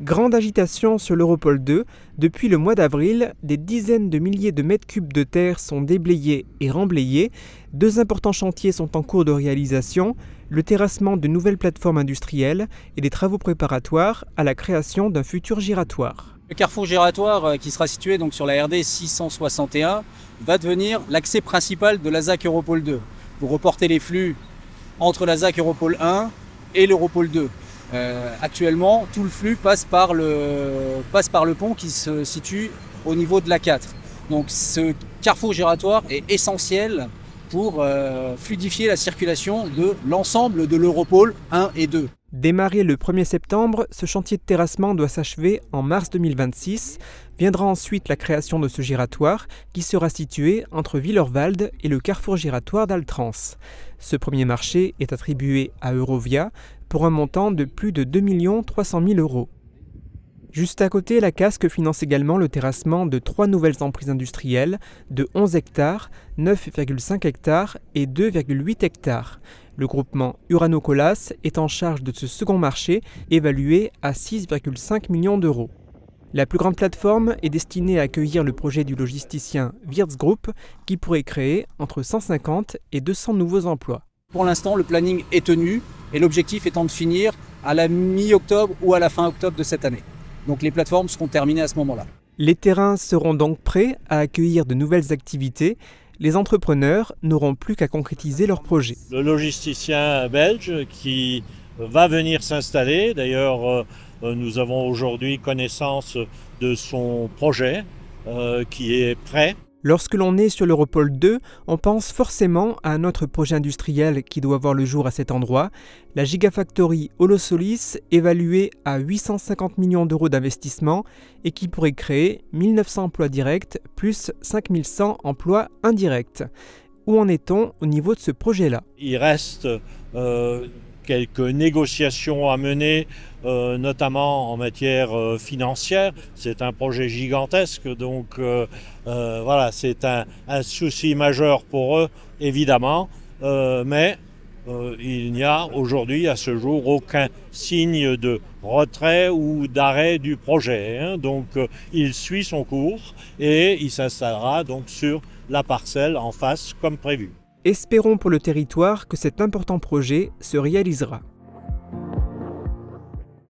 Grande agitation sur l'Europole 2. Depuis le mois d'avril, des dizaines de milliers de mètres cubes de terre sont déblayés et remblayés. Deux importants chantiers sont en cours de réalisation, le terrassement de nouvelles plateformes industrielles et des travaux préparatoires à la création d'un futur giratoire. Le carrefour giratoire qui sera situé donc sur la RD 661 va devenir l'accès principal de la ZAC Europole 2 pour reporter les flux entre la ZAC Europole 1 et l'Europole 2. Actuellement, tout le flux passe par le pont qui se situe au niveau de l'A4. Donc ce carrefour giratoire est essentiel pour fluidifier la circulation de l'ensemble de l'Europole 1 et 2. Démarré le 1er septembre, ce chantier de terrassement doit s'achever en mars 2026. Viendra ensuite la création de ce giratoire qui sera situé entre Villerwalde et le carrefour giratoire d'Altrans. Ce premier marché est attribué à Eurovia pour un montant de plus de 2 300 000 €. Juste à côté, la Casque finance également le terrassement de 3 nouvelles emprises industrielles de 11 hectares, 9,5 hectares et 2,8 hectares. Le groupement Urano-Colas est en charge de ce second marché, évalué à 6,5 millions €. La plus grande plateforme est destinée à accueillir le projet du logisticien Wirtz Group, qui pourrait créer entre 150 et 200 nouveaux emplois. Pour l'instant, le planning est tenu et l'objectif étant de finir à la mi-octobre ou à la fin octobre de cette année. Donc les plateformes seront terminées à ce moment-là. Les terrains seront donc prêts à accueillir de nouvelles activités. Les entrepreneurs n'auront plus qu'à concrétiser leurs projets. Le logisticien belge qui va venir s'installer, d'ailleurs nous avons aujourd'hui connaissance de son projet qui est prêt. Lorsque l'on est sur l'Europole 2, on pense forcément à un autre projet industriel qui doit voir le jour à cet endroit, la Gigafactory Holosolis, évaluée à 850 millions € d'investissement et qui pourrait créer 1900 emplois directs plus 5100 emplois indirects. Où en est-on au niveau de ce projet-là? Il reste quelques négociations à mener, notamment en matière financière. C'est un projet gigantesque, donc voilà, c'est un souci majeur pour eux, évidemment, mais il n'y a aujourd'hui, à ce jour, aucun signe de retrait ou d'arrêt du projet. Donc il suit son cours et il s'installera donc sur la parcelle en face comme prévu. Espérons pour le territoire que cet important projet se réalisera.